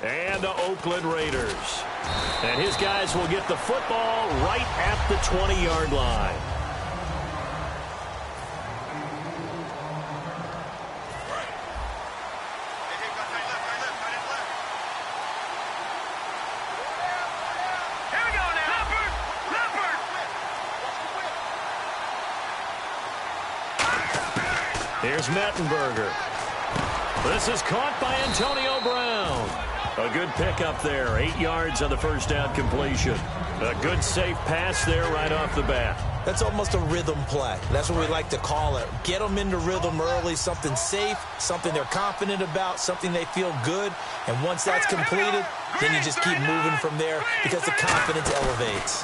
And the Oakland Raiders. And his guys will get the football right at the 20-yard line. Here's Mettenberger. This is caught by Antonio Brown. A good pickup there. 8 yards on the first down completion. A good safe pass there right off the bat. That's almost a rhythm play. That's what we like to call it. Get them into rhythm early, something safe, something they're confident about, something they feel good. And once that's completed, then you just keep moving from there because the confidence elevates.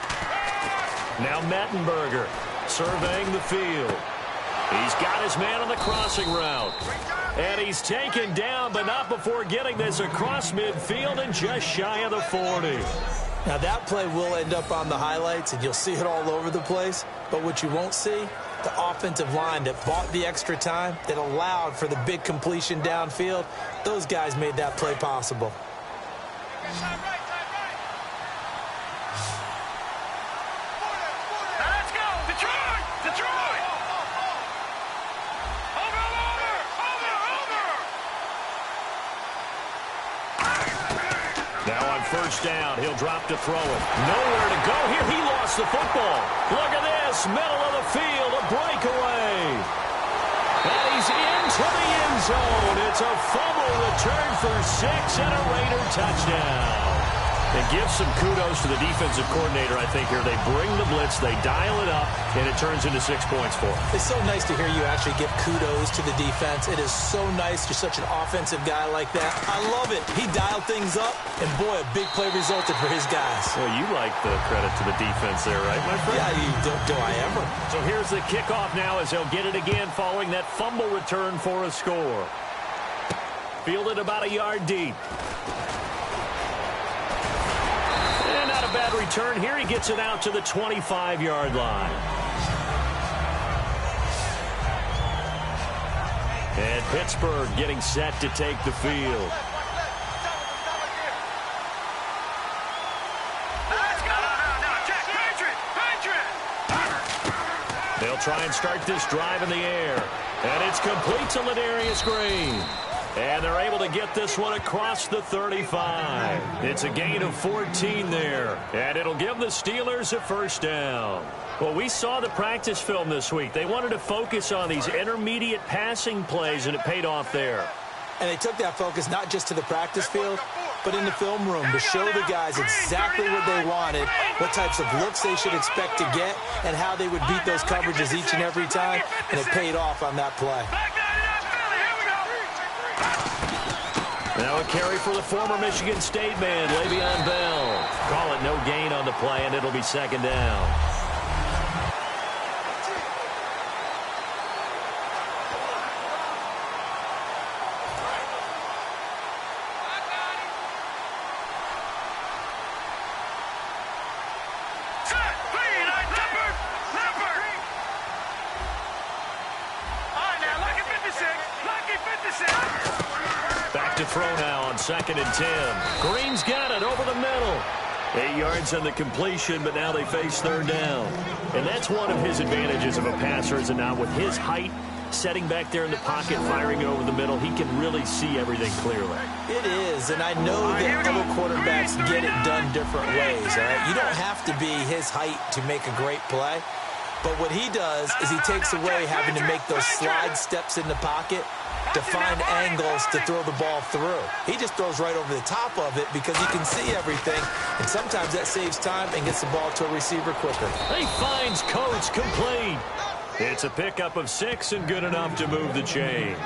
Now Mettenberger surveying the field. He's got his man on the crossing route. And he's taken down, but not before getting this across midfield and just shy of the 40. Now that play will end up on the highlights, and you'll see it all over the place. But what you won't see, the offensive line that bought the extra time, that allowed for the big completion downfield, those guys made that play possible. Let's go! Detroit! Detroit! Now on first down, he'll drop to throw it. Nowhere to go here. He lost the football. Look at this. Middle of the field, a breakaway. And he's into the end zone. It's a fumble return for 6 and a Raider touchdown. And give some kudos to the defensive coordinator, I think, here. They bring the blitz, they dial it up, and it turns into 6 points for them. It's so nice to hear you actually give kudos to the defense. It is so nice. You're such an offensive guy like that. I love it. He dialed things up, and boy, a big play resulted for his guys. Well, you like the credit to the defense there, right, my friend? Yeah, do I ever. So here's the kickoff now as they'll get it again following that fumble return for a score. Fielded about a yard deep. Not a bad return here. He gets it out to the 25-yard line. And Pittsburgh getting set to take the field. They'll try and start this drive in the air. And it's complete to Ladarius Green. And they're able to get this one across the 35. It's a gain of 14 there. And it'll give the Steelers a first down. Well, we saw the practice film this week. They wanted to focus on these intermediate passing plays, and it paid off there. And they took that focus not just to the practice field, but in the film room to show the guys exactly what they wanted, what types of looks they should expect to get, and how they would beat those coverages each and every time. And it paid off on that play. Now a carry for the former Michigan State man, Le'Veon Bell. Call it no gain on the play, and it'll be second down. Throw now on 2nd and 10. Green's got it over the middle. 8 yards on the completion, but now they face third down. And that's one of his advantages of a passer, is it not? With his height, setting back there in the pocket, firing it over the middle, he can really see everything clearly. It is, and I know that other quarterbacks get it done different ways, all right? You don't have to be his height to make a great play. But what he does is he takes away having to make those slide steps in the pocket to find angles to throw the ball through. He just throws right over the top of it because he can see everything, and sometimes that saves time and gets the ball to a receiver quicker. He finds Coates complete. It's a pickup of 6 and good enough to move the chains.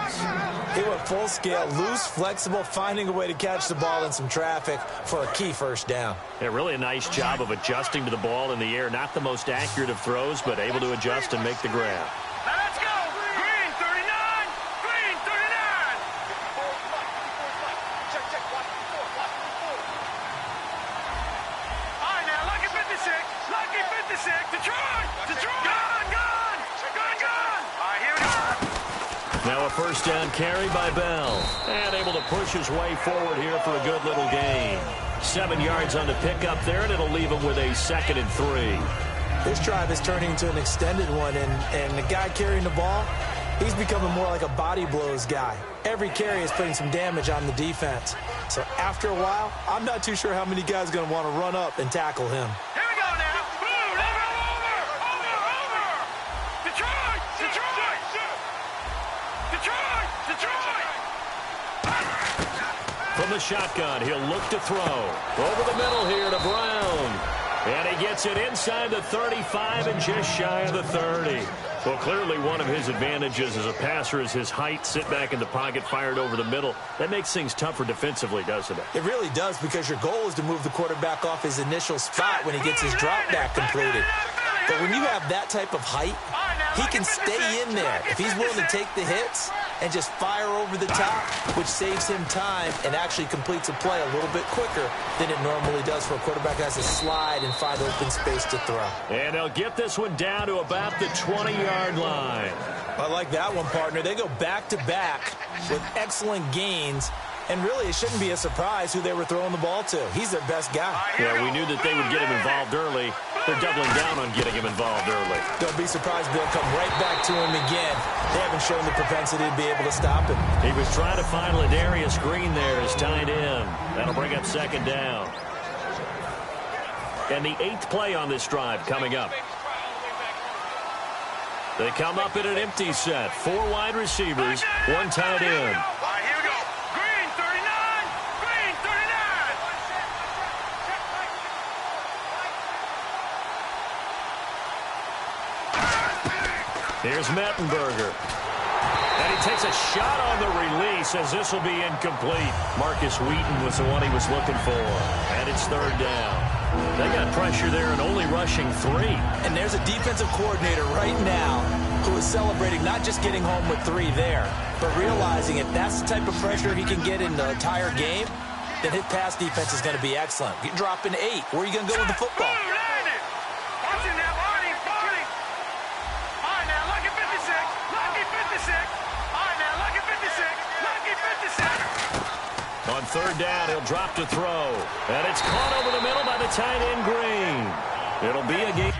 He went full scale, loose, flexible, finding a way to catch the ball in some traffic for a key first down. Yeah, really a nice job of adjusting to the ball in the air. Not the most accurate of throws, but able to adjust and make the grab. Let's go! Green 39! Green 39! All right, now, lucky 56! Lucky 56! Detroit! Detroit! Gone! Gone! Gone! Gone! All right, here we go. Now a A first down carry by Bell. And able to push his way forward here for a good little gain. 7 yards on the pickup there, and it'll leave him with a 2nd and 3. This drive is turning into an extended one, and the guy carrying the ball, he's becoming more like a body blows guy. Every carry is putting some damage on the defense. So after a while, I'm not too sure how many guys are going to want to run up and tackle him. Here we go now. Boom, over. Detroit. From the shotgun, he'll look to throw. Over the middle here to Brown. And he gets it inside the 35 and just shy of the 30. Well, clearly one of his advantages as a passer is his height. Sit back in the pocket, fired over the middle. That makes things tougher defensively, doesn't it? It really does, because your goal is to move the quarterback off his initial spot when he gets his drop back completed. But when you have that type of height, he can stay in there. If he's willing to take the hits and just fire over the top, which saves him time and actually completes a play a little bit quicker than it normally does for a quarterback that has to slide and find open space to throw. And they'll get this one down to about the 20-yard line. I like that one, partner. They go back-to-back with excellent gains. And really, it shouldn't be a surprise who they were throwing the ball to. He's their best guy. Yeah, we knew that they would get him involved early. They're doubling down on getting him involved early. Don't be surprised they'll come right back to him again. They haven't shown the propensity to be able to stop him. He was trying to find Ladarius Green there as tight end. That'll bring up 2nd down. And the 8th play on this drive coming up. They come up in an empty set. 4 wide receivers, 1 tight end. Here's Mettenberger. And he takes a shot on the release as this will be incomplete. Marcus Wheaton was the one he was looking for. And it's 3rd down. They got pressure there and only rushing 3. And there's a defensive coordinator right now who is celebrating not just getting home with 3 there, but realizing if that's the type of pressure he can get in the entire game, then his pass defense is going to be excellent. You're dropping 8. Where are you going to go with the football? On 3rd down, he'll drop to throw. And it's caught over the middle by the tight end, Green. It'll be a game.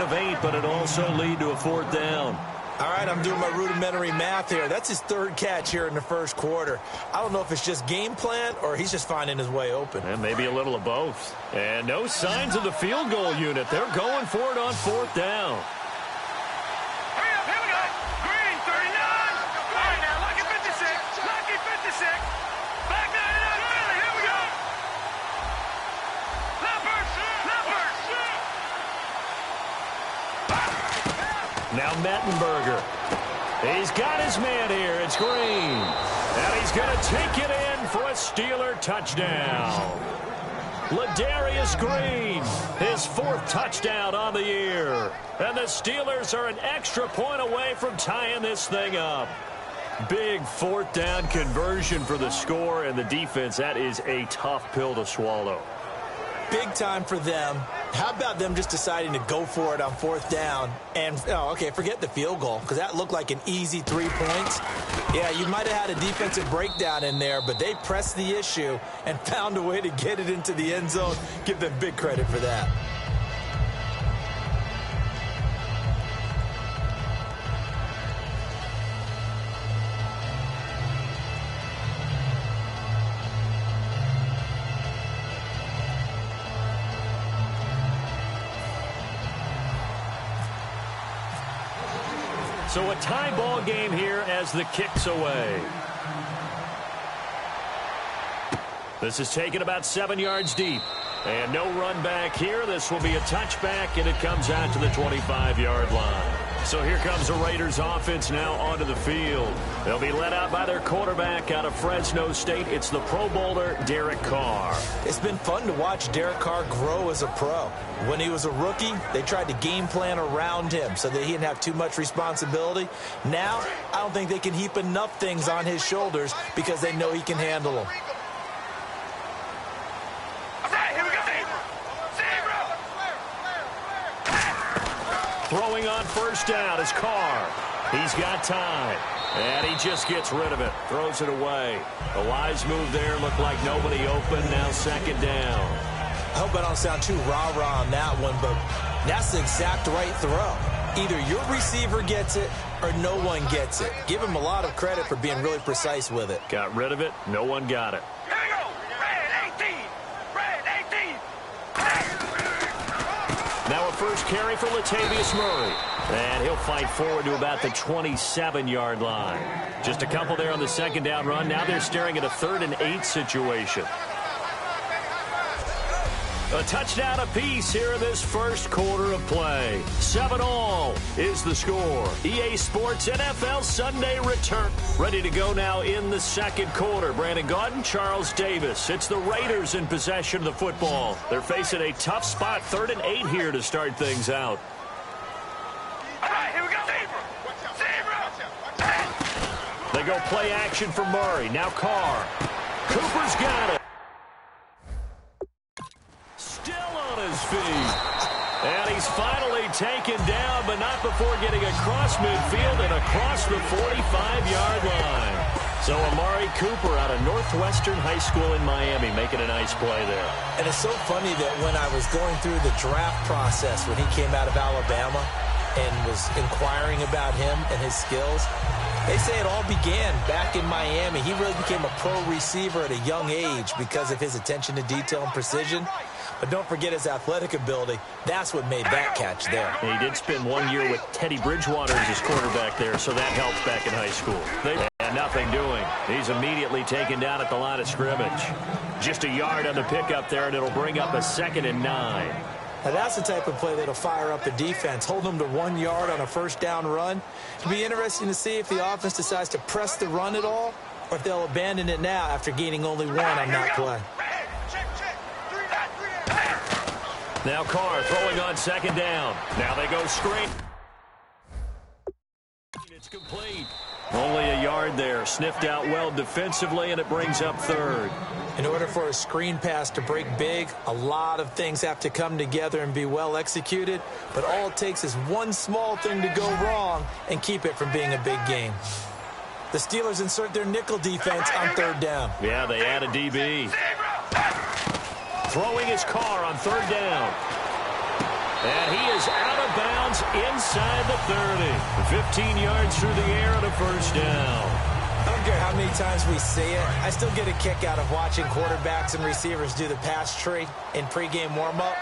of 8, but it also lead to a 4th down. All right, I'm doing my rudimentary math here. That's his 3rd catch here in the 1st quarter. I don't know if it's just game plan or he's just finding his way open. And maybe a little of both. And no signs of the field goal unit. They're going for it on 4th down. Hurry up, here we go. Green, 39. All right, now, lucky 56. Lucky 56. Back 99, Philly, here we go. Leopard. Now Mettenberger. He's got his man here. It's Green. And he's going to take it in for a Steeler touchdown. Ladarius Green, his 4th touchdown on the year. And the Steelers are an extra point away from tying this thing up. Big 4th down conversion for the score and the defense. That is a tough pill to swallow. Big time for them. How about them just deciding to go for it on 4th down? And, forget the field goal, because that looked like an easy 3 points. Yeah, you might have had a defensive breakdown in there, but they pressed the issue and found a way to get it into the end zone. Give them big credit for that. So a tie ball game here as the kick's away. This is taken about 7 yards deep. And no run back here. This will be a touchback, and it comes out to the 25-yard line. So here comes the Raiders offense now onto the field. They'll be led out by their quarterback out of Fresno State. It's the Pro Bowler, Derek Carr. It's been fun to watch Derek Carr grow as a pro. When he was a rookie, they tried to game plan around him so that he didn't have too much responsibility. Now, I don't think they can heap enough things on his shoulders because they know he can handle them. Throwing on 1st down is Carr. He's got time. And he just gets rid of it. Throws it away. The wise move there. Looked like nobody open. Now 2nd down. I hope I don't sound too rah-rah on that one, but that's the exact right throw. Either your receiver gets it or no one gets it. Give him a lot of credit for being really precise with it. Got rid of it. No one got it. Here we go. Red 18. Red 18. Now a first carry for Latavius Murray. And he'll fight forward to about the 27-yard line. Just a couple there on the 2nd down run. Now they're staring at a 3rd and 8 situation. A touchdown apiece here in this 1st quarter of play. 7-all is the score. EA Sports NFL Sunday return. Ready to go now in the 2nd quarter. Brandon Gaudin, Charles Davis. It's the Raiders in possession of the football. They're facing a tough spot. 3rd and 8 here to start things out. All right, here we go. They go play action for Murray. Now Carr. Cooper's got it. Still on his feet. And he's finally taken down, but not before getting across midfield and across the 45-yard line. So Amari Cooper out of Northwestern High School in Miami making a nice play there. And it's so funny that when I was going through the draft process when he came out of Alabama and was inquiring about him and his skills, they say it all began back in Miami. He really became a pro receiver at a young age because of his attention to detail and precision. But don't forget his athletic ability. That's what made that catch there. He did spend 1 year with Teddy Bridgewater as his quarterback there, so that helped back in high school. They had nothing doing. He's immediately taken down at the line of scrimmage. Just a yard on the pickup there, and it'll bring up a 2nd and 9. Now that's the type of play that'll fire up the defense. Hold them to 1 yard on a 1st down run. It'll be interesting to see if the offense decides to press the run at all or if they'll abandon it now after gaining only 1 on that play. Now Carr throwing on 2nd down. Now they go screen. It's complete. Only a yard there. Sniffed out well defensively, and it brings up 3rd. In order for a screen pass to break big, a lot of things have to come together and be well executed. But all it takes is one small thing to go wrong and keep it from being a big game. The Steelers insert their nickel defense on 3rd down. Yeah, they add a DB. Throwing his Carr on 3rd down. And he is out of bounds inside the 30. 15 yards through the air and a first down. I don't care how many times we see it. I still get a kick out of watching quarterbacks and receivers do the pass tree in pregame warm-up.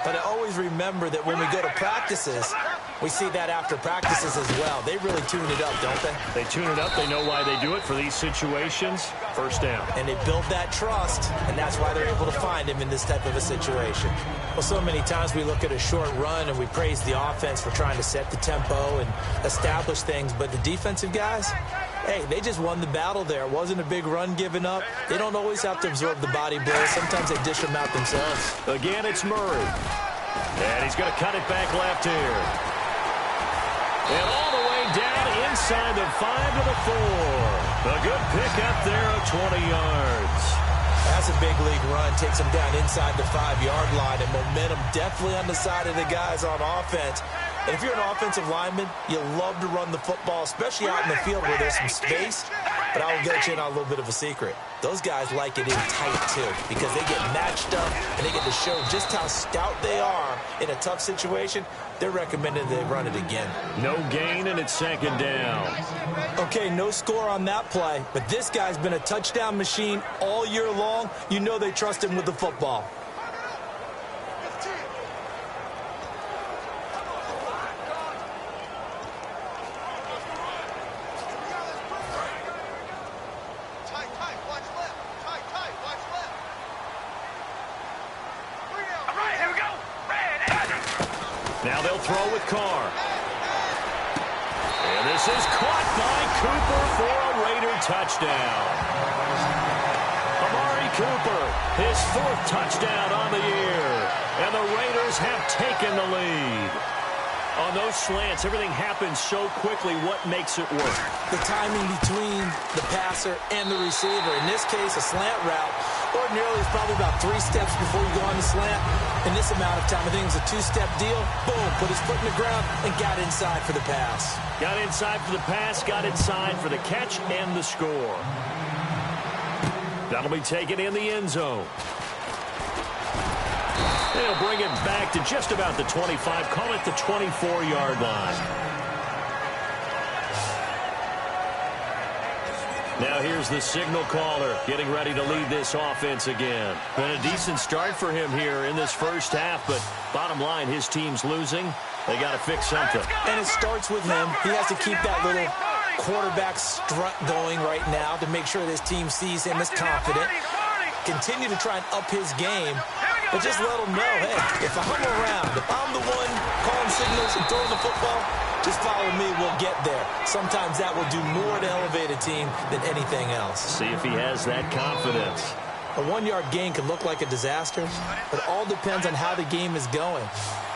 But I always remember that when we go to practices, we see that after practices as well. They really tune it up, don't they? They tune it up. They know why they do it for these situations. First down. And they build that trust, and that's why they're able to find him in this type of a situation. Well, so many times we look at a short run and we praise the offense for trying to set the tempo and establish things. But the defensive guys, hey, they just won the battle there. It wasn't a big run given up. They don't always have to absorb the body blows. Sometimes they dish them out themselves. Again, it's Murray. And he's going to cut it back left here. And all the way down inside the 5 to the 4. A good pickup there of 20 yards. That's a big league run. Takes him down inside the 5-yard line. And momentum definitely on the side of the guys on offense. And if you're an offensive lineman, you love to run the football, especially out in the field where there's some space. But I will get you in on a little bit of a secret. Those guys like it in tight, too, because they get matched up and they get to show just how stout they are in a tough situation. They're recommended they run it again. No gain, and it's second down. Okay, no score on that play, but this guy's been a touchdown machine all year long. You know they trust him with the football. Now they'll throw with Carr. And this is caught by Cooper for a Raider touchdown. Amari Cooper, his 4th touchdown on the year. And the Raiders have taken the lead. On those slants, everything happens so quickly. What makes it work? The timing between the passer and the receiver. In this case, a slant route. Ordinarily, it's probably about 3 steps before you go on the slant. In this amount of time, I think it was a 2-step deal. Boom, put his foot in the ground and got inside for the pass. Got inside for the pass, got inside for the catch and the score. That'll be taken in the end zone. They'll bring it back to just about the 25. Call it the 24-yard line. Now here's the signal caller getting ready to lead this offense again. Been a decent start for him here in this first half, but bottom line, his team's losing. They got to fix something. And it starts with him. He has to keep that little quarterback strut going right now to make sure this team sees him as confident. Continue to try and up his game. But just let them know, hey, if I'm around, if I'm the one calling signals and throwing the football, just follow me, we'll get there. Sometimes that will do more to elevate a team than anything else. See if he has that confidence. A 1-yard gain can look like a disaster, but it all depends on how the game is going.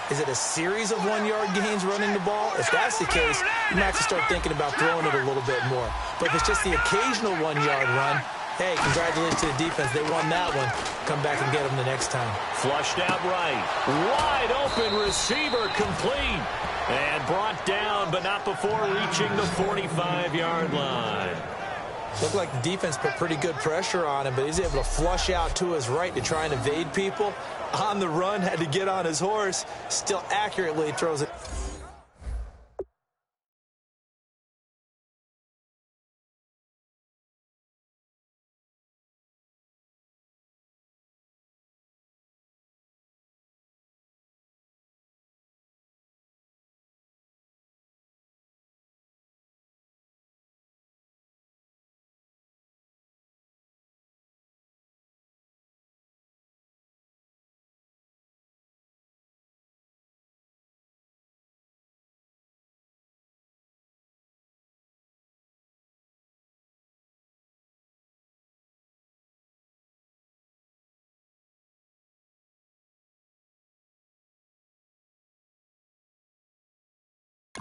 Is it a series of 1-yard gains running the ball? If that's the case, you might have to start thinking about throwing it a little bit more. But if it's just the occasional 1-yard run, hey, congratulations to the defense. They won that one. Come back and get them the next time. Flushed out right. Wide open receiver complete. And brought down, but not before reaching the 45-yard line. Looked like the defense put pretty good pressure on him, but he's able to flush out to his right to try and evade people. On the run, had to get on his horse. Still accurately throws it.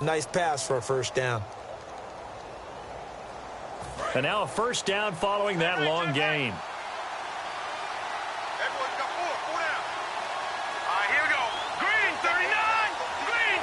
Nice pass for a first down. And now a first down following that long gain. Everyone's got four down. All right, here we go. Green, 39. Green,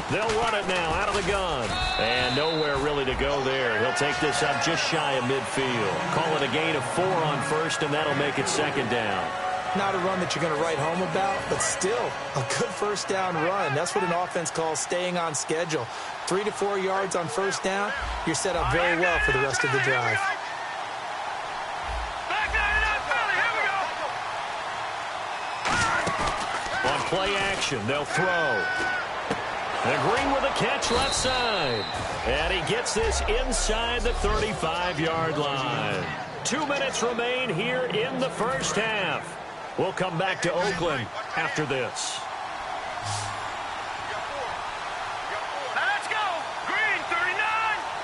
39. They'll run it now out of the gun. And nowhere really to go there. He'll take this up just shy of midfield. Call it a gain of 4 on first, and that'll make it second down. Not a run that you're going to write home about, but still a good first down run. That's what an offense calls staying on schedule. 3 to 4 yards on first down, you're set up very well for the rest of the drive. On play action, they'll throw. And Green with a catch left side. And he gets this inside the 35-yard line. 2 minutes remain here in the first half. We'll come back to Oakland after this. Let's go. Green 39.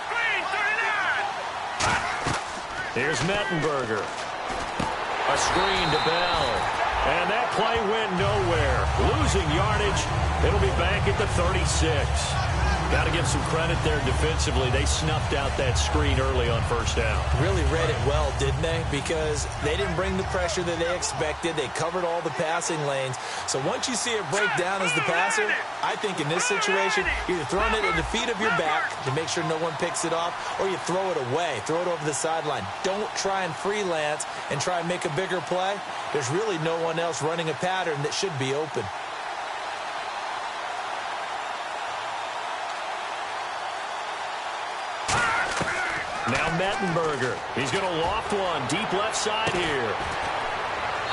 Green 39. Here's Mettenberger. A screen to Bell. And that play went nowhere. Losing yardage. It'll be back at the 36. Got to give some credit there defensively. They snuffed out that screen early on first down. Really read it well, didn't they? Because they didn't bring the pressure that they expected. They covered all the passing lanes. So once you see it break down as the passer, I think in this situation, you're either throwing it at the feet of your back to make sure no one picks it off, or you throw it away, throw it over the sideline. Don't try and freelance and try and make a bigger play. There's really no one else running a pattern that should be open. Now Mettenberger. He's going to loft one deep left side here.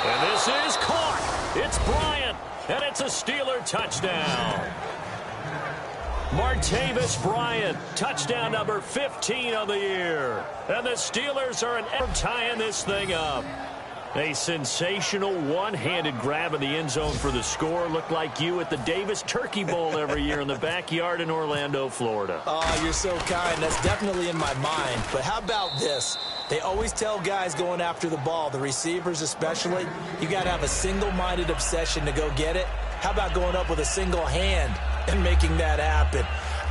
And this is caught. It's Bryant. And it's a Steeler touchdown. Martavis Bryant, touchdown number 15 of the year. And the Steelers are tying this thing up. A sensational one-handed grab in the end zone for the score. Looked like you at the Davis Turkey Bowl every year in the backyard in Orlando, Florida. Oh, you're so kind. That's definitely in my mind. But how about this? They always tell guys going after the ball, the receivers especially, you got to have a single-minded obsession to go get it. How about going up with a single hand and making that happen?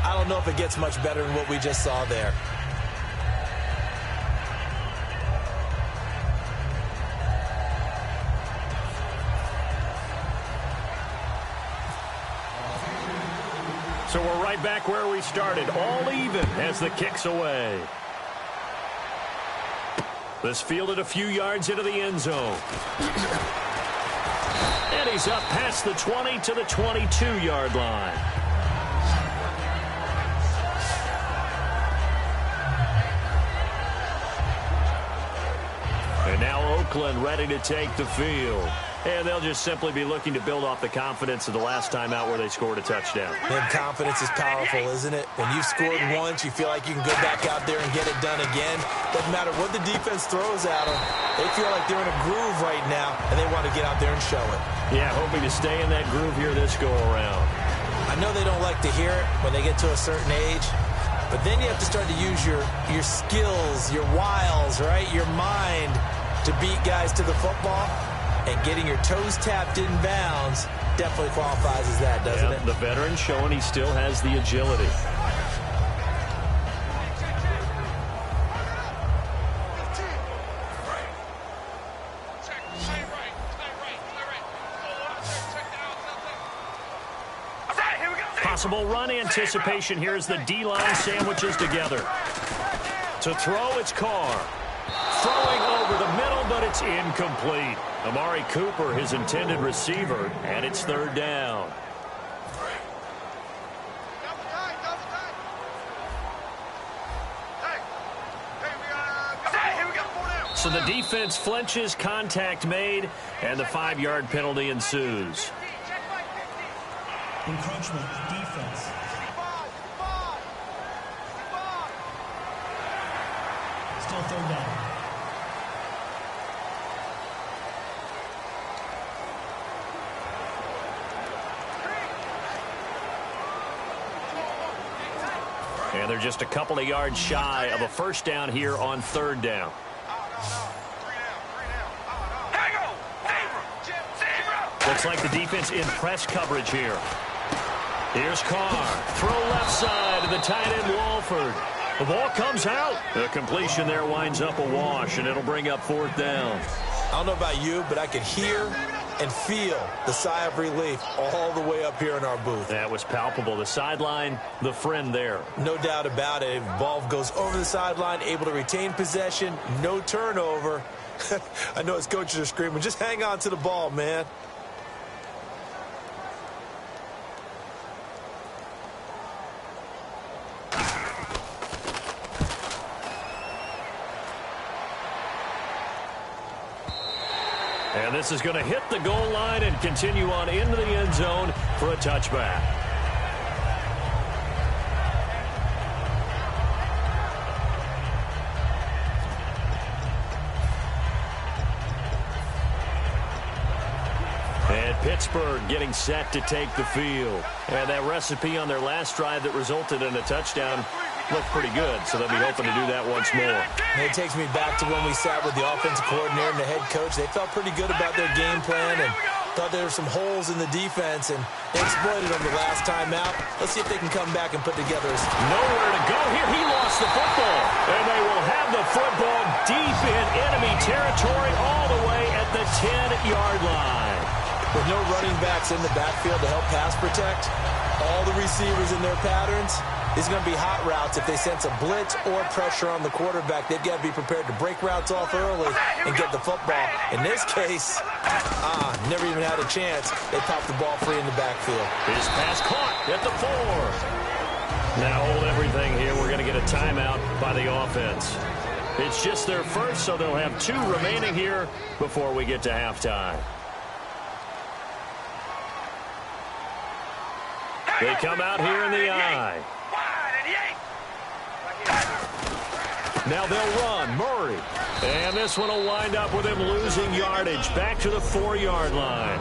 I don't know if it gets much better than what we just saw there. So we're right back where we started, all even as the kick's away. This fielded a few yards into the end zone. And he's up past the 20 to the 22-yard line. And now Oakland ready to take the field. And they'll just simply be looking to build off the confidence of the last time out where they scored a touchdown. And confidence is powerful, isn't it? When you've scored once, you feel like you can go back out there and get it done again. Doesn't matter what the defense throws at them. They feel like they're in a groove right now, and they want to get out there and show it. Yeah, hoping to stay in that groove here this go-around. I know they don't like to hear it when they get to a certain age, but then you have to start to use your skills, your wiles, right? Your mind to beat guys to the football. And getting your toes tapped in bounds definitely qualifies as that, doesn't it? The veteran showing he still has the agility. Possible run anticipation. Here's the D-line sandwiches together. To throw, it's Carr. Throwing over the middle, but it's incomplete. Amari Cooper, his intended receiver, and it's third down. So the defense flinches, contact made, and the 5-yard penalty ensues. Encroachment, defense. Still third down. And they're just a couple of yards shy of a first down here on third down. Looks like the defense in press coverage here. Here's Carr. Throw left side to the tight end Walford. The ball comes out. The completion there winds up a wash, and it'll bring up fourth down. I don't know about you, but I could hear and feel the sigh of relief all the way up here in our booth. That was palpable. The sideline, the friend there. No doubt about it. Ball goes over the sideline, able to retain possession, no turnover. I know his coaches are screaming, just hang on to the ball, man. And this is going to hit the goal line and continue on into the end zone for a touchback. And Pittsburgh getting set to take the field. And that recipe on their last drive that resulted in a touchdown looked pretty good, so they'll be hoping to do that once more. And it takes me back to when we sat with the offensive coordinator and the head coach. They felt pretty good about their game plan and thought there were some holes in the defense, and they exploited them the last time out. Let's see if they can come back and put together nowhere to go here. He lost the football, and they will have the football deep in enemy territory all the way at the 10-yard line. With no running backs in the backfield to help pass protect, all the receivers in their patterns, these are going to be hot routes. If they sense a blitz or pressure on the quarterback, they've got to be prepared to break routes off early and get the football. In this case, never even had a chance. They popped the ball free in the backfield. His pass caught at the 4. Now hold everything here. We're going to get a timeout by the offense. It's just their first, so they'll have 2 remaining here before we get to halftime. They come out here in the I. Now they'll run. Murray. And this one will wind up with him losing yardage back to the 4-yard line.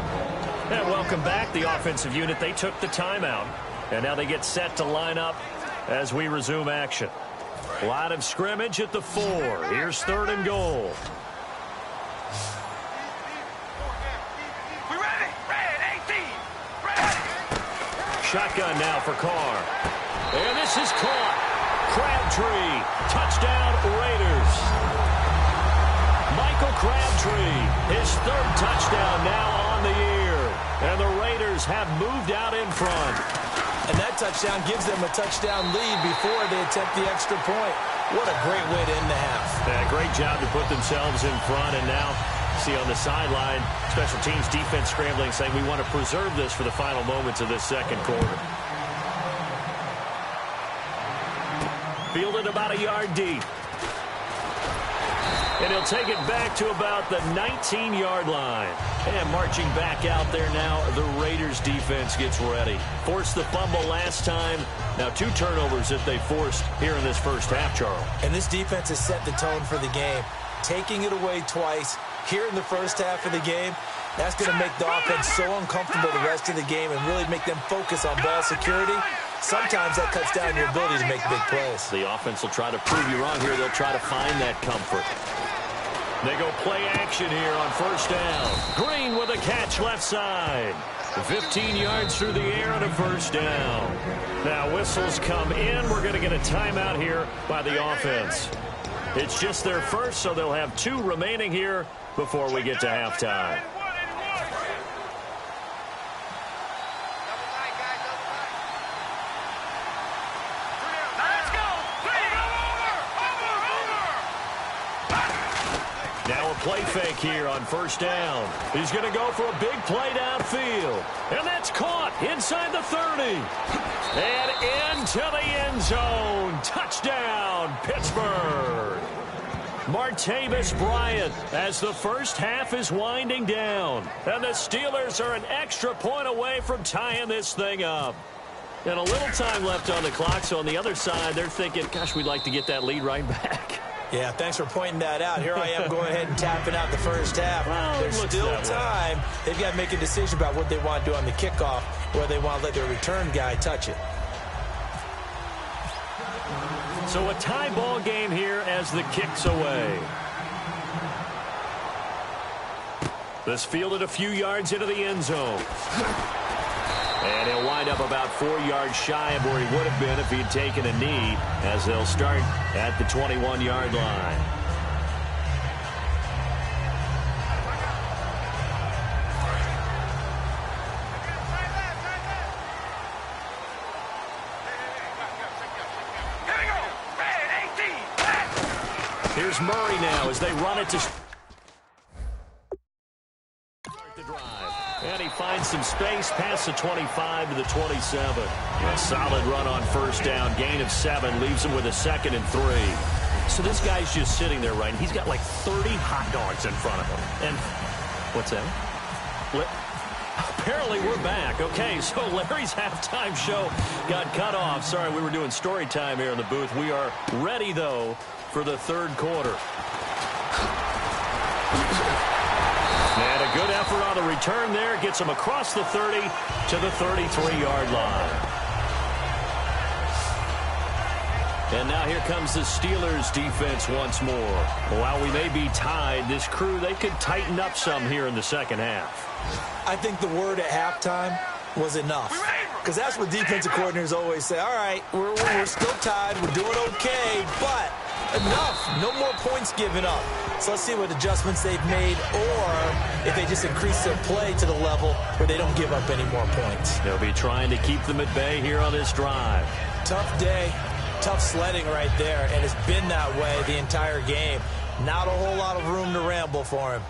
And welcome back, the offensive unit. They took the timeout. And now they get set to line up as we resume action. Line of scrimmage at the 4. Here's 3rd and goal. Shotgun now for Carr. And this is caught. Crabtree. Touchdown, Raiders. Michael Crabtree. His 3rd touchdown now on the year. And the Raiders have moved out in front. And that touchdown gives them a touchdown lead before they attempt the extra point. What a great way to end the half. Yeah, great job to put themselves in front. And now, see on the sideline, special teams defense scrambling, saying we want to preserve this for the final moments of this second quarter. Fielded about a yard deep. And he'll take it back to about the 19-yard line. And marching back out there now, the Raiders defense gets ready. Forced the fumble last time. Now 2 turnovers that they forced here in this first half, Charles. And this defense has set the tone for the game. Taking it away twice here in the first half of the game, that's going to make the offense so uncomfortable the rest of the game and really make them focus on ball security. Sometimes that cuts down your ability to make big plays. The offense will try to prove you wrong here. They'll try to find that comfort. They go play action here on 1st down. Green with a catch left side. 15 yards through the air on a 1st down. Now whistles come in. We're going to get a timeout here by the offense. It's just their first, so they'll have 2 remaining here before we get to halftime. Now a play fake here on 1st down. He's going to go for a big play downfield. And that's caught inside the 30. And into the end zone. Touchdown, Pittsburgh. Martavis Bryant as the first half is winding down. And the Steelers are an extra point away from tying this thing up. And a little time left on the clock, so on the other side, they're thinking, gosh, we'd like to get that lead right back. Yeah, thanks for pointing that out. Here I am going ahead and tapping out the first half. Well, there's still time. They've got to make a decision about what they want to do on the kickoff, whether they want to let their return guy touch it. So a tie ball game here as the kick's away. This fielded a few yards into the end zone. And he'll wind up about 4 yards shy of where he would have been if he'd taken a knee, as they'll start at the 21-yard line. Here's Murray now as they run it to... And he finds some space past the 25 to the 27. A solid run on first down. Gain of 7 leaves him with a 2nd and 3. So this guy's just sitting there, right? He's got like 30 hot dogs in front of him. And what's that? Apparently we're back. Okay, so Larry's halftime show got cut off. Sorry, we were doing story time here in the booth. We are ready, though, for the third quarter. And a good effort on the return there. Gets him across the 30 to the 33-yard line. And now here comes the Steelers defense once more. While we may be tied, this crew, they could tighten up some here in the second half. I think the word at halftime was enough. Because that's what defensive coordinators always say. All right, we're still tied. We're doing okay, but enough. No more points given up. So let's see what adjustments they've made or if they just increase their play to the level where they don't give up any more points. They'll be trying to keep them at bay here on this drive. Tough day. Tough sledding right there, and it's been that way the entire game. Not a whole lot of room to ramble for him.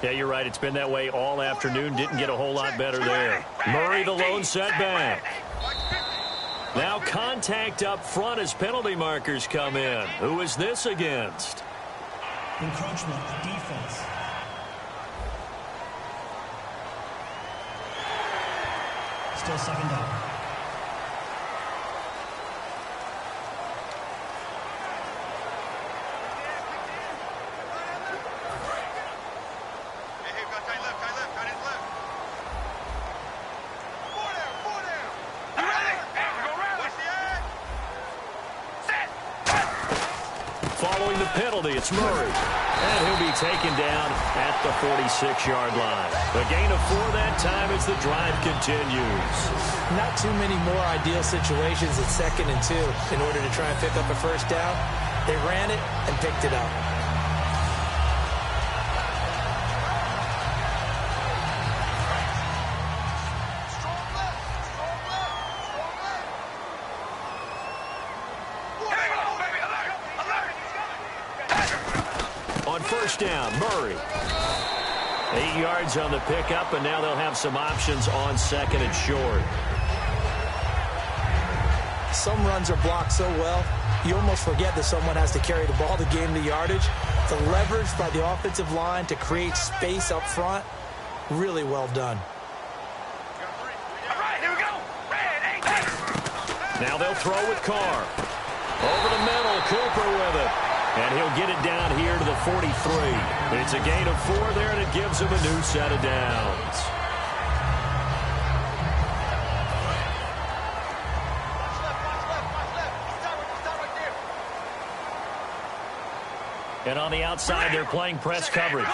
Yeah, you're right. It's been that way all afternoon. Didn't get a whole lot better there. Murray, the lone setback. Now contact up front as penalty markers come in. Who is this against? Encroachment, defense. Still 2nd down. Following the penalty, it's Murray. And he'll be taken down at the 46-yard line. A gain of 4 that time as the drive continues. Not too many more ideal situations at 2nd and 2 in order to try and pick up a first down. They ran it and picked it up. First down, Murray. 8 yards on the pickup, and now they'll have some options on 2nd and short. Some runs are blocked so well, you almost forget that someone has to carry the ball to gain the yardage. The leverage by the offensive line to create space up front, really well done. All right, here we go. Red, 18. Now they'll throw with Carr. Over the middle, Cooper with it. And he'll get it down here to the 43. It's a gain of 4 there, and it gives him a new set of downs. And on the outside, they're playing press coverage.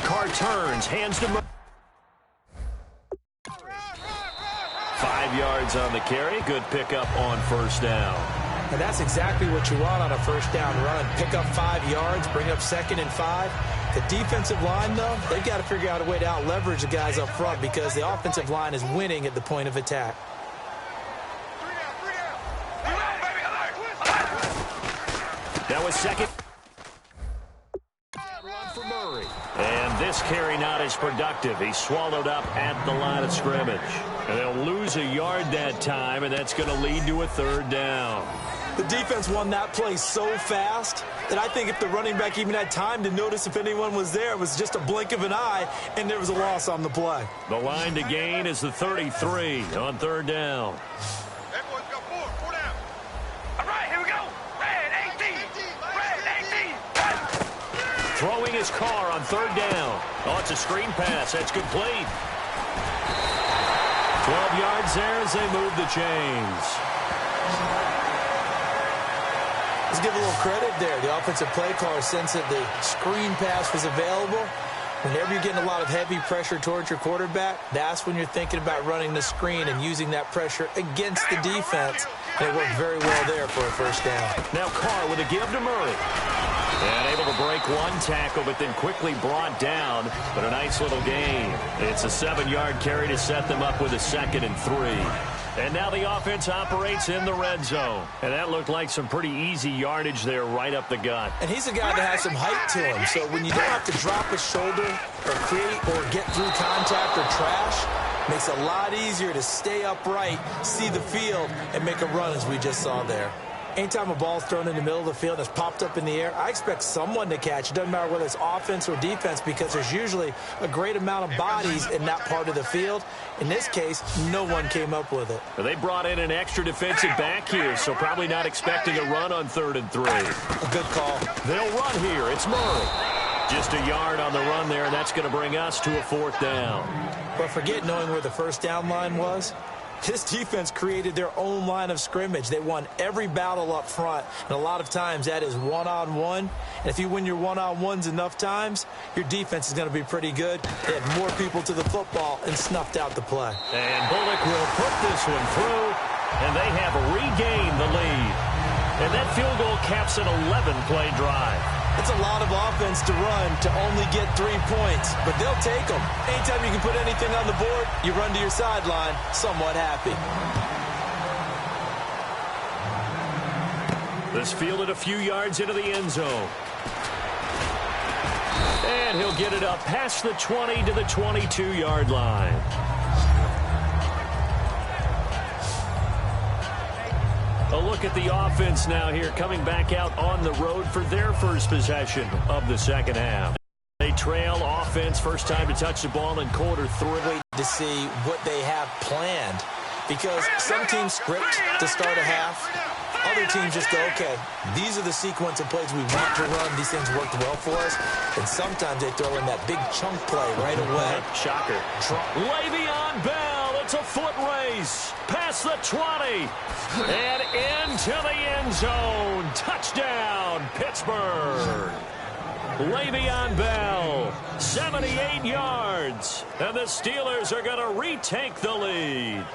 Carr turns, hands to Murray. 5 yards on the carry. Good pickup on first down. And that's exactly what you want on a first down run. Pick up 5 yards, bring up 2nd and 5. The defensive line, though, they've got to figure out a way to out-leverage the guys up front because the offensive line is winning at the point of attack. That was 2nd. Run for Murray. And this carry not as productive. He's swallowed up at the line of scrimmage. And they'll lose a yard that time, and that's going to lead to a 3rd down. The defense won that play so fast that I think if the running back even had time to notice if anyone was there, it was just a blink of an eye, and there was a loss on the play. The line to gain is the 33 on 3rd down. That boy's got 4 down. All right, here we go. Red, 18. Red, 18. Throwing his Carr on 3rd down. Oh, it's a screen pass. That's complete. 12 yards there as they move the chains. Let's give a little credit there. The offensive play caller sensed that the screen pass was available. Whenever you're getting a lot of heavy pressure towards your quarterback, that's when you're thinking about running the screen and using that pressure against the defense. And it worked very well there for a first down. Now Carr with a give to Murray. And able to break one tackle, but then quickly brought down. But a nice little gain. It's a 7-yard carry to set them up with a 2nd and 3. And now the offense operates in the red zone. And that looked like some pretty easy yardage there right up the gut. And he's a guy that has some height to him. So when you don't have to drop a shoulder or create or get through contact or trash, makes it a lot easier to stay upright, see the field, and make a run as we just saw there. Anytime a ball's thrown in the middle of the field that's popped up in the air, I expect someone to catch. It doesn't matter whether it's offense or defense because there's usually a great amount of bodies in that part of the field. In this case, no one came up with it. Well, they brought in an extra defensive back here, so probably not expecting a run on 3rd and 3. A good call. They'll run here. It's Murray. Just a yard on the run there, and that's going to bring us to a 4th down. But forget knowing where the first down line was. This defense created their own line of scrimmage. They won every battle up front, and a lot of times that is one-on-one. And if you win your one-on-ones enough times, your defense is going to be pretty good. They had more people to the football and snuffed out the play. And Bullock will put this one through, and they have regained the lead. And that field goal caps an 11-play drive. It's a lot of offense to run to only get 3 points, but they'll take them. Anytime you can put anything on the board, you run to your sideline somewhat happy. This fielded a few yards into the end zone. And he'll get it up past the 20 to the 22-yard line. A look at the offense now here, coming back out on the road for their first possession of the second half. They trail offense, first time to touch the ball in quarter 3. To see what they have planned, because some teams script to start a half. Other teams just go, okay, these are the sequence of plays we want to run. These things worked well for us. And sometimes they throw in that big chunk play right away. Shocker. Le'Veon Bell, it's a foot race. Past the 20. And into the end zone. Touchdown, Pittsburgh. Le'Veon Bell, 78 yards. And the Steelers are going to retake the lead.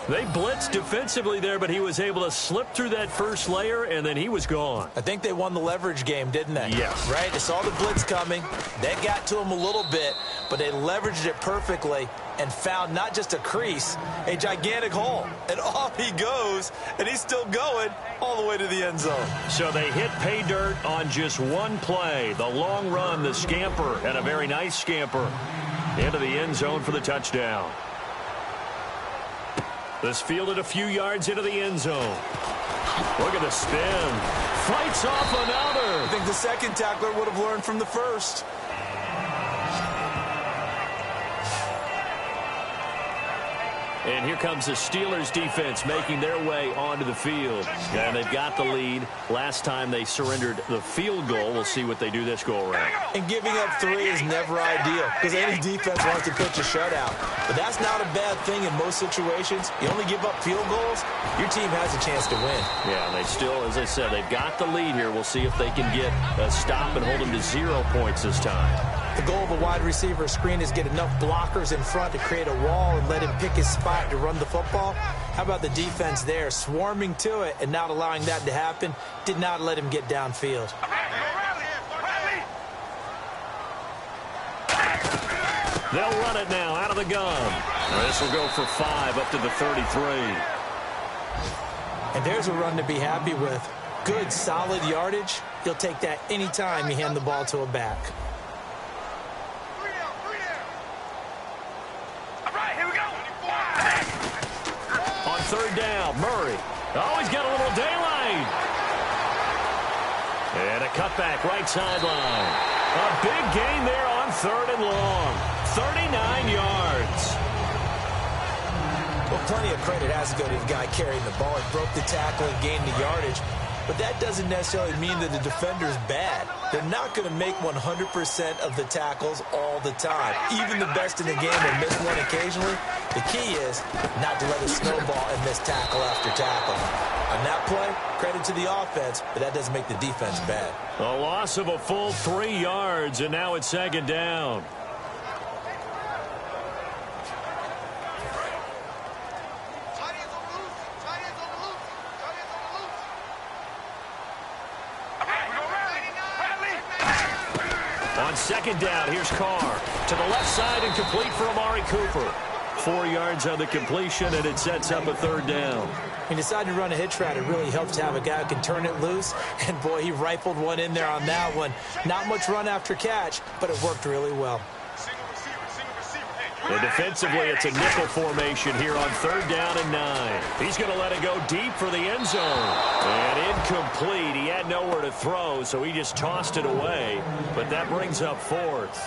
They blitzed defensively there, but he was able to slip through that first layer, and then he was gone. I think they won the leverage game, didn't they? Yes. Right? They saw the blitz coming. That got to him a little bit, but they leveraged it perfectly and found not just a crease, a gigantic hole. And off he goes, and he's still going all the way to the end zone. So they hit pay dirt on just one play. The long run, the scamper, and a very nice scamper into the end zone for the touchdown. This fielded a few yards into the end zone. Look at the spin. Fights off another. I think the second tackler would have learned from the first. And here comes the Steelers defense making their way onto the field. And they've got the lead. Last time they surrendered the field goal. We'll see what they do this go around. And giving up 3 is never ideal because any defense wants to pitch a shutout. But that's not a bad thing in most situations. You only give up field goals, your team has a chance to win. Yeah, and they still, as I said, they've got the lead here. We'll see if they can get a stop and hold them to 0 points this time. The goal of a wide receiver screen is get enough blockers in front to create a wall and let him pick his spot to run the football. How about the defense there, swarming to it and not allowing that to happen? Did not let him get downfield. They'll run it now out of the gun. This will go for 5 up to the 33. And there's a run to be happy with. Good, solid yardage. He'll take that anytime you hand the ball to a back. On 3rd down, Murray. Oh, he's got a little daylight. And a cutback right sideline. A big gain there on 3rd and long. 39 yards. Well, plenty of credit has to go to the guy carrying the ball. He broke the tackle and gained the yardage. But that doesn't necessarily mean that the defender's bad. They're not going to make 100% of the tackles all the time. Even the best in the game will miss one occasionally. The key is not to let it snowball and miss tackle after tackle. On that play, credit to the offense, but that doesn't make the defense bad. A loss of a full 3 yards, and now it's 2nd down. On 2nd down, here's Carr. To the left side and complete for Amari Cooper. 4 yards on the completion, and it sets up a 3rd down. He decided to run a hitch route. It really helps to have a guy who can turn it loose. And, boy, he rifled one in there on that one. Not much run after catch, but it worked really well. And defensively, it's a nickel formation here on 3rd down and 9. He's going to let it go deep for the end zone. And incomplete. He had nowhere to throw, so he just tossed it away. But that brings up 4th.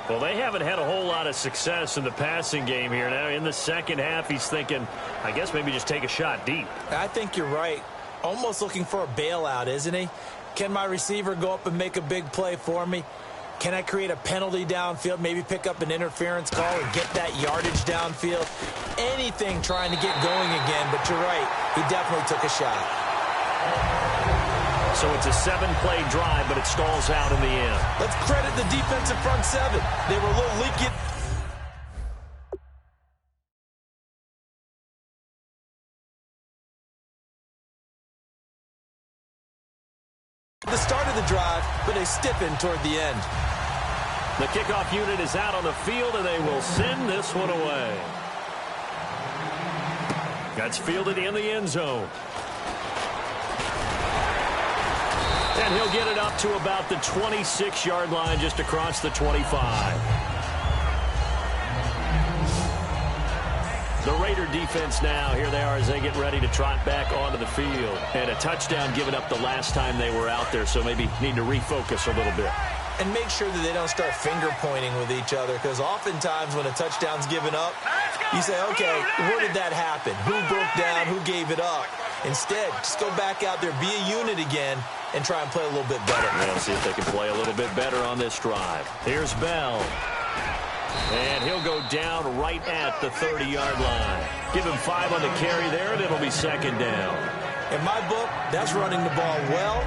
Well, they haven't had a whole lot of success in the passing game here. Now, in the second half, he's thinking, I guess maybe just take a shot deep. I think you're right. Almost looking for a bailout, isn't he? Can my receiver go up and make a big play for me? Can I create a penalty downfield, maybe pick up an interference call or get that yardage downfield? Anything trying to get going again, but you're right. He definitely took a shot. So it's a 7-play drive, but it stalls out in the end. Let's credit the defensive front 7. They were a little leaky. At the start of the drive, but they stiffened toward the end. The kickoff unit is out on the field, and they will send this one away. That's fielded in the end zone. And he'll get it up to about the 26-yard line, just across the 25. The Raider defense now, here they are as they get ready to trot back onto the field. And a touchdown given up the last time they were out there, so maybe need to refocus a little bit. And make sure that they don't start finger-pointing with each other, because oftentimes when a touchdown's given up, you say, okay, where did that happen? Who broke down? Who gave it up? Instead, just go back out there, be a unit again, and try and play a little bit better. We'll see if they can play a little bit better on this drive. Here's Bell. And he'll go down right at the 30-yard line. Give him 5 on the carry there, and it'll be 2nd down. In my book, that's running the ball well,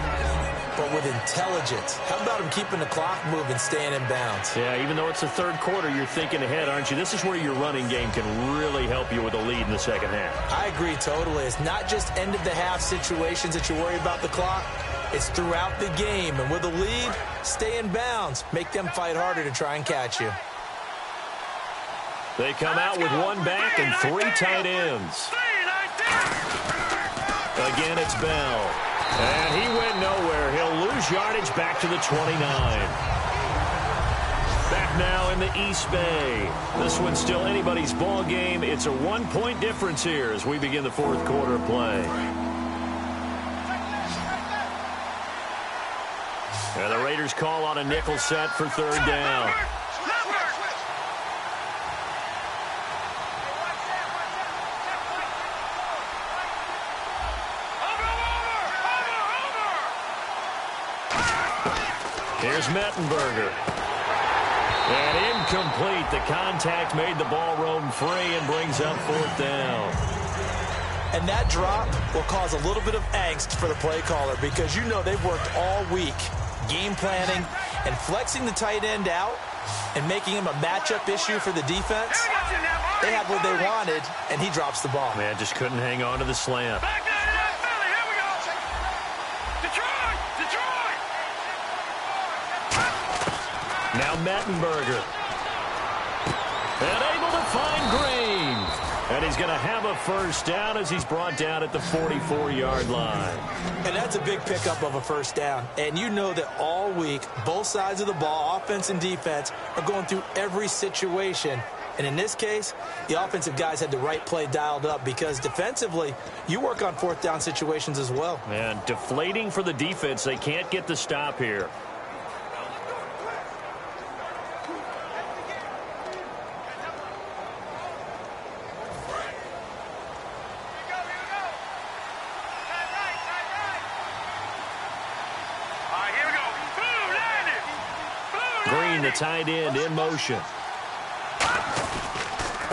but with intelligence. How about him keeping the clock moving, staying in bounds? Yeah, even though it's the 3rd quarter, you're thinking ahead, aren't you? This is where your running game can really help you with a lead in the 2nd half. I agree totally. It's not just end-of-the-half situations that you worry about the clock. It's throughout the game. And with a lead, stay in bounds. Make them fight harder to try and catch you. They come out with 1 back and 3 tight ends. Again, it's Bell. And he went nowhere. He'll lose yardage back to the 29. Back now in the East Bay. This one's still anybody's ball game. It's a 1-point difference here as we begin the 4th quarter play. And the Raiders call on a nickel set for 3rd down. Here's Mettenberger. And incomplete. The contact made the ball roam free and brings up 4th down. And that drop will cause a little bit of angst for the play caller, because you know they've worked all week game planning and flexing the tight end out and making him a matchup issue for the defense. They had what they wanted, and he drops the ball. Man, just couldn't hang on to the slant. Now Mettenberger. And able to find Green. And he's going to have a 1st down as he's brought down at the 44-yard line. And that's a big pickup of a 1st down. And you know that all week, both sides of the ball, offense and defense, are going through every situation. And in this case, the offensive guys had the right play dialed up, because defensively, you work on 4th down situations as well. And deflating for the defense. They can't get the stop here. Green, the tight end, in motion.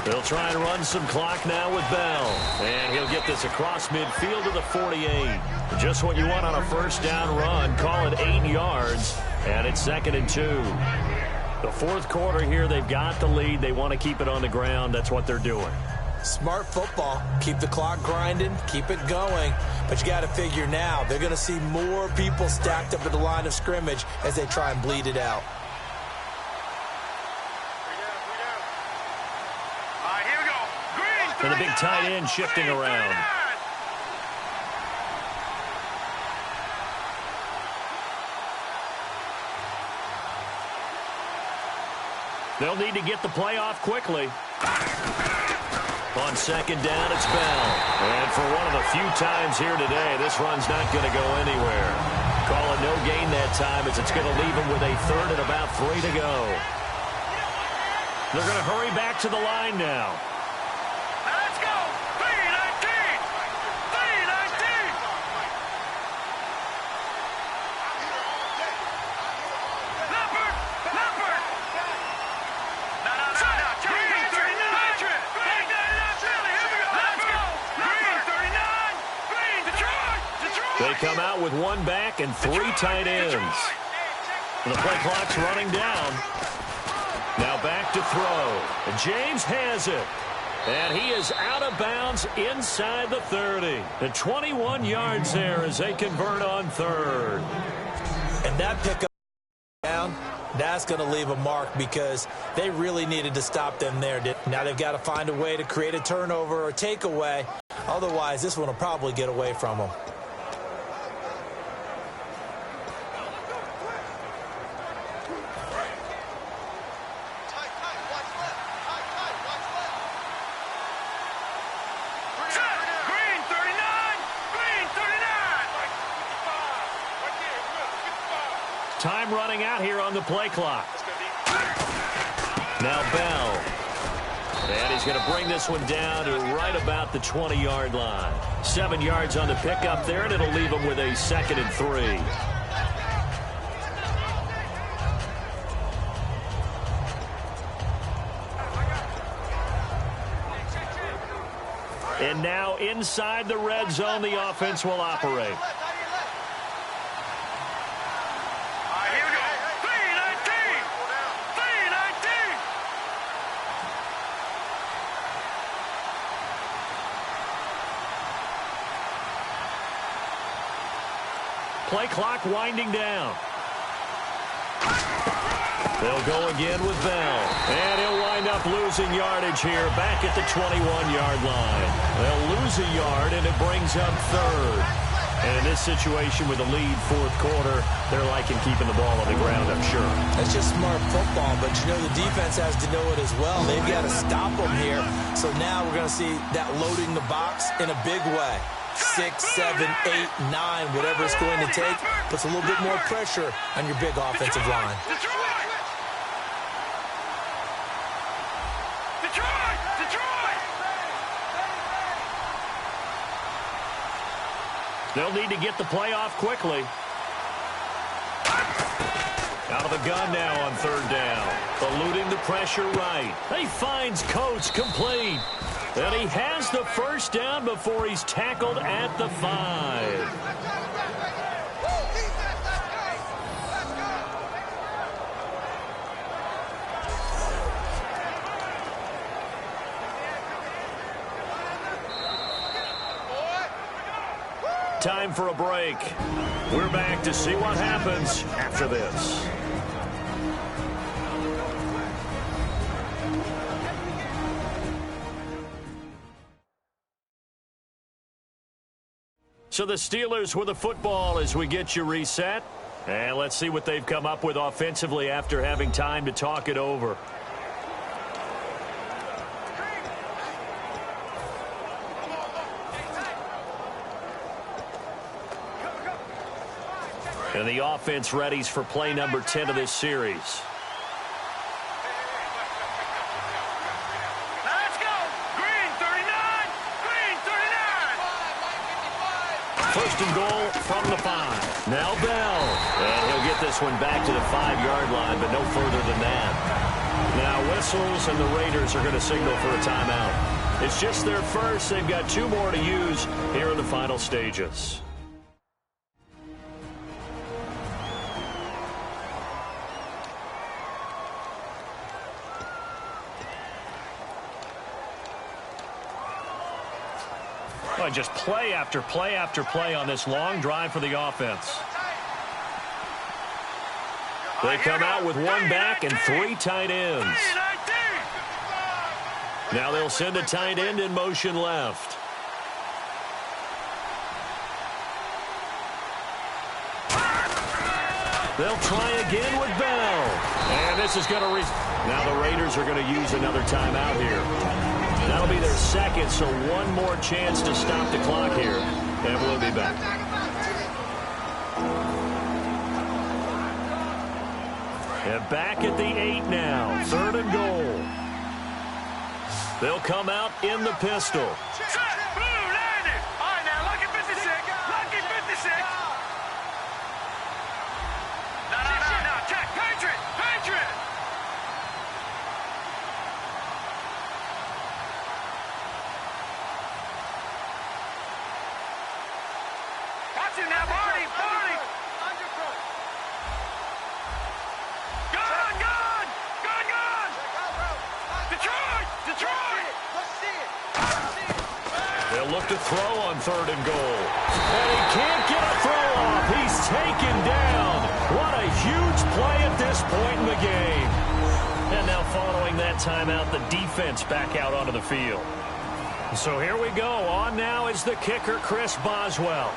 They'll try and run some clock now with Bell. And he'll get this across midfield to the 48. Just what you want on a 1st down run. Call it 8 yards. And it's 2nd and 2. The 4th quarter here, they've got the lead. They want to keep it on the ground. That's what they're doing. Smart football. Keep the clock grinding. Keep it going. But you got to figure now, they're going to see more people stacked up at the line of scrimmage as they try and bleed it out. All right, here we go. And the big tight end shifting around. They'll need to get the play off quickly. On second down, it's Bell. And for one of the few times here today, this run's not going to go anywhere. Call it no gain that time as it's going to leave him with a third and about 3 to go. They're going to hurry back to the line now. Let's go! 3-19! 3-19! Leopard! Leopard! No. Green 39! Green 39! Here we go! Let's go! Green 39! Green! Detroit! They come out with one back and 3 tight ends. The play clock's running down. Now back to throw. James has it. And he is out of bounds inside the 30. The 21 yards there as they convert on third. And that pickup down, that's going to leave a mark because they really needed to stop them there. Now they've got to find a way to create a turnover or takeaway. Otherwise, this one will probably get away from them. Time running out here on the play clock. Now Bell. And he's going to bring this one down to right about the 20-yard line. 7 yards on the pickup there, and it'll leave him with a 2nd and 3. And now inside the red zone, the offense will operate. Play clock winding down. They'll go again with Bell. And he'll wind up losing yardage here back at the 21-yard line. They'll lose a yard, and it brings up third. And in this situation with a lead fourth quarter, they're liking keeping the ball on the ground, I'm sure. That's just smart football, but you know the defense has to know it as well. They've got to stop them here. So now we're going to see that loading the box in a big way. 6, 7, 8, 9, whatever it's going to take, puts a little bit more pressure on your big offensive line. Detroit! They'll need to get the play off quickly. Out of the gun now on third down. Eluding the pressure right. He finds Coates complete. And he has the first down before he's tackled at the 5. Time for a break. We're back to see what happens after this. So the Steelers with the football as we get you reset. And let's see what they've come up with offensively after having time to talk it over. And the offense readies for play number 10 of this series. First and goal from the 5. Now Bell. And he'll get this one back to the 5-yard line, but no further than that. Now whistles, and the Raiders are going to signal for a timeout. It's just their first. They've got 2 more to use here in the final stages. Just play after play after play on this long drive for the offense. They come out with one back and 3 tight ends. Now they'll send a tight end in motion left. They'll try again with Bell. And this is going to now the Raiders are going to use another timeout here. That'll be their second, so one more chance to stop the clock here. And we'll be back. And back at the 8 now. 3rd and goal. They'll come out in the pistol. Set, blue, landed. All right, now, lucky 56. Lucky 56. No. Check. Patriot. Watch him now, Barney. Detroit. They'll look to throw on 3rd and goal. And he can't get a throw off. He's taken down. What a huge play at this point in the game. And now following that timeout, the defense back out onto the field. So here we go. On now is the kicker, Chris Boswell.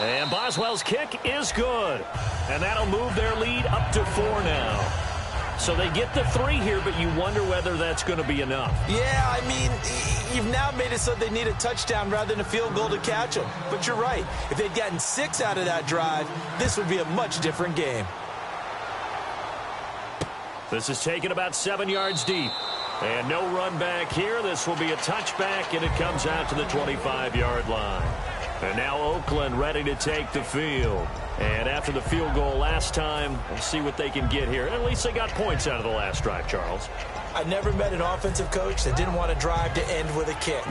And Boswell's kick is good. And that'll move their lead up to 4 now. So they get the 3 here, but you wonder whether that's going to be enough. Yeah, I mean, you've now made it so they need a touchdown rather than a field goal to catch them. But you're right. If they'd gotten 6 out of that drive, this would be a much different game. This is taken about 7 yards deep. And no run back here. This will be a touchback, and it comes out to the 25-yard line. And now Oakland ready to take the field. And after the field goal last time, we'll see what they can get here. At least they got points out of the last drive, Charles. I never met an offensive coach that didn't want to drive to end with a kick.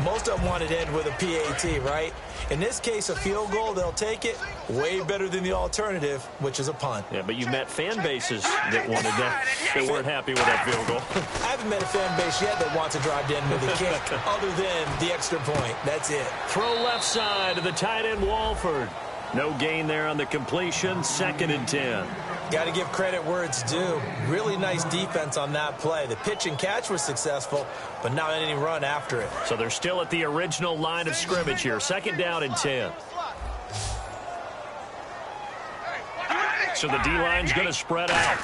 Most of them wanted to end with a PAT, right? In this case, a field goal, they'll take it. Way better than the alternative, which is a punt. Yeah, but you met fan bases that wanted that, that weren't happy with that field goal. I haven't met a fan base yet that wants to drive to end with a kick, other than the extra point. That's it. Throw left side to the tight end, Walford. No gain there on the completion. 2nd and 10. Got to give credit where it's due. Really nice defense on that play. The pitch and catch was successful, but not any run after it. So they're still at the original line of scrimmage here. 2nd down and 10. So the D-line's going to spread out.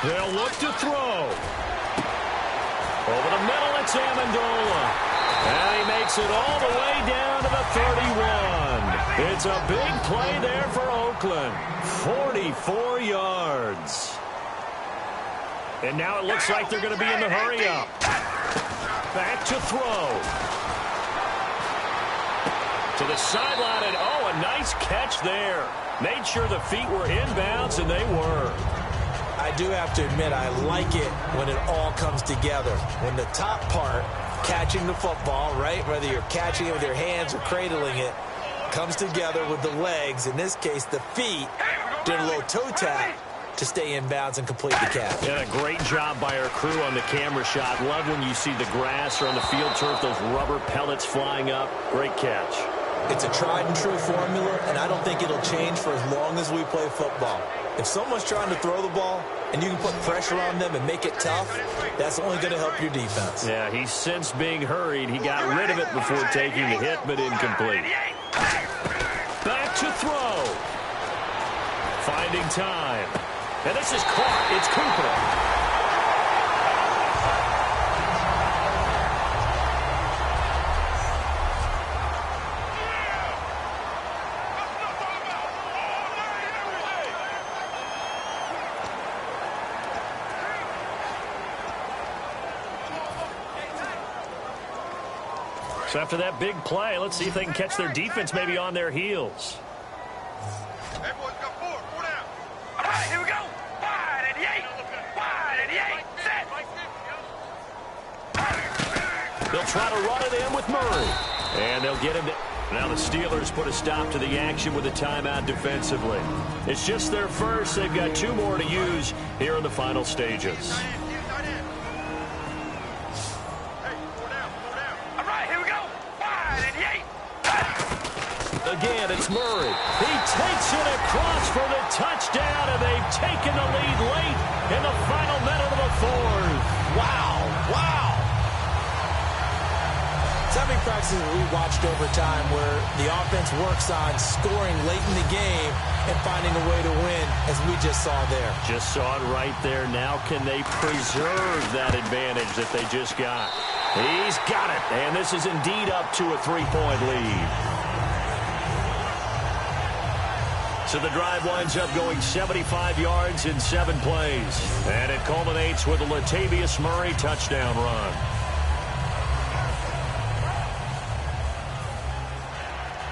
They'll look to throw. Over the middle, it's Amendola. And he makes it all the way down to the 31. It's a big play there for Oakland. 44 yards. And now it looks like they're going to be in the hurry up. Back to throw. To the sideline, and oh, a nice catch there. Made sure the feet were inbounds, and they were. I do have to admit, I like it when it all comes together. When the top part, catching the football, right, whether you're catching it with your hands or cradling it, comes together with the legs. In this case, the feet did a little toe tap to stay in bounds and complete the catch. And a great job by our crew on the camera shot. Love when you see the grass or on the field turf, those rubber pellets flying up. Great catch. It's a tried and true formula, and I don't think it'll change for as long as we play football. If someone's trying to throw the ball and you can put pressure on them and make it tough, that's only going to help your defense. Yeah, he's since being hurried. He got rid of it before taking the hit, but incomplete. Back to throw. Finding time. And this is caught. It's Cooper. So after that big play, let's see if they can catch their defense maybe on their heels. Hey, boys, got 4 down. All right, here we go. Wide at the 8. Wide at the 8. Set. They'll try to run it in with Murray. And they'll get him to... Now the Steelers put a stop to the action with a timeout defensively. It's just their first. They've got 2 more to use here in the final stages. Again, it's Murray. He takes it across for the touchdown, and they've taken the lead late in the final minute of the fourth. Wow. So many practices we watched over time where the offense works on scoring late in the game and finding a way to win, as we just saw there. Just saw it right there. Now can they preserve that advantage that they just got? He's got it, and this is indeed up to a 3-point lead. So the drive winds up going 75 yards in 7 plays. And it culminates with a Latavius Murray touchdown run.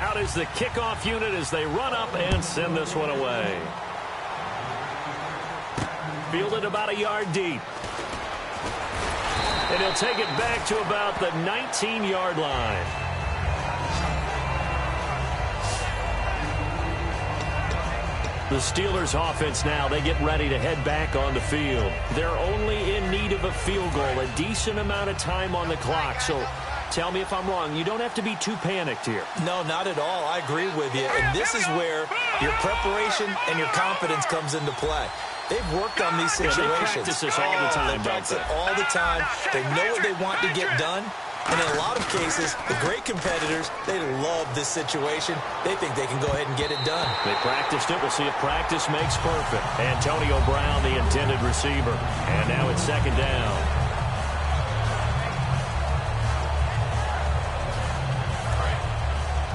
Out is the kickoff unit as they run up and send this one away. Fielded about a yard deep. And he'll take it back to about the 19-yard line. The Steelers offense now, they get ready to head back on the field. They're only in need of a field goal, a decent amount of time on the clock. So tell me if I'm wrong. You don't have to be too panicked here. No, not at all. I agree with you. And this is where your preparation and your confidence comes into play. They've worked on these situations. They practice this all the time. They practice it all the time. They know what they want to get done. And in a lot of cases, the great competitors, they love this situation. They think they can go ahead and get it done. They practiced it. We'll see if practice makes perfect. Antonio Brown, the intended receiver. And now it's second down.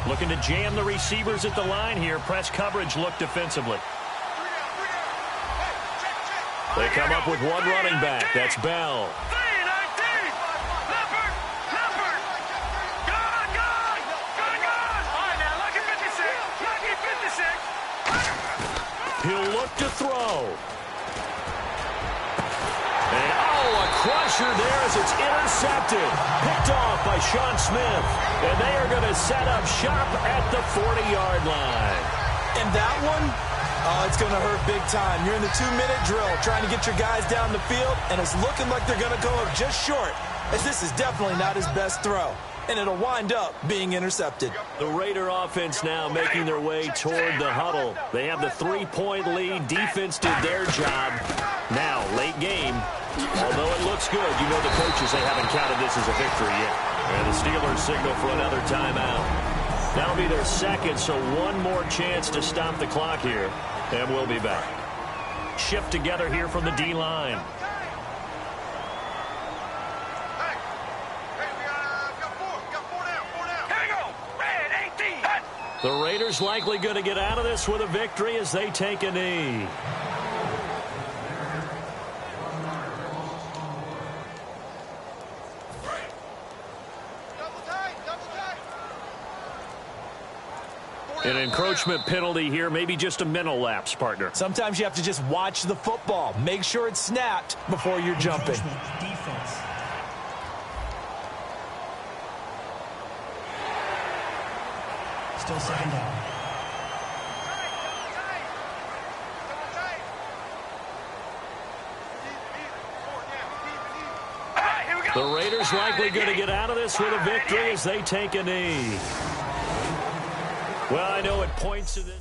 Looking to jam the receivers at the line here. Press coverage look defensively. They come up with one running back. That's Bell. He'll look to throw. And, a crusher there as it's intercepted. Picked off by Sean Smith. And they are going to set up shop at the 40-yard line. And that one, it's going to hurt big time. You're in the 2-minute drill trying to get your guys down the field, and it's looking like they're going to go up just short, as this is definitely not his best throw. And it'll wind up being intercepted. The Raider offense now making their way toward the huddle. They have the 3-point lead. Defense did their job. Now, late game. Although it looks good, you know the coaches, they haven't counted this as a victory yet. And the Steelers signal for another timeout. That'll be their second, so one more chance to stop the clock here. And we'll be back. Shift together here from the D-line. The Raiders likely going to get out of this with a victory as they take a knee. An encroachment penalty here, maybe just a mental lapse, partner. Sometimes you have to just watch the football. Make sure it's snapped before you're jumping. Defense. Still second down. The Raiders likely going to get out of this with a victory as they take a knee. Well, I know it points to this.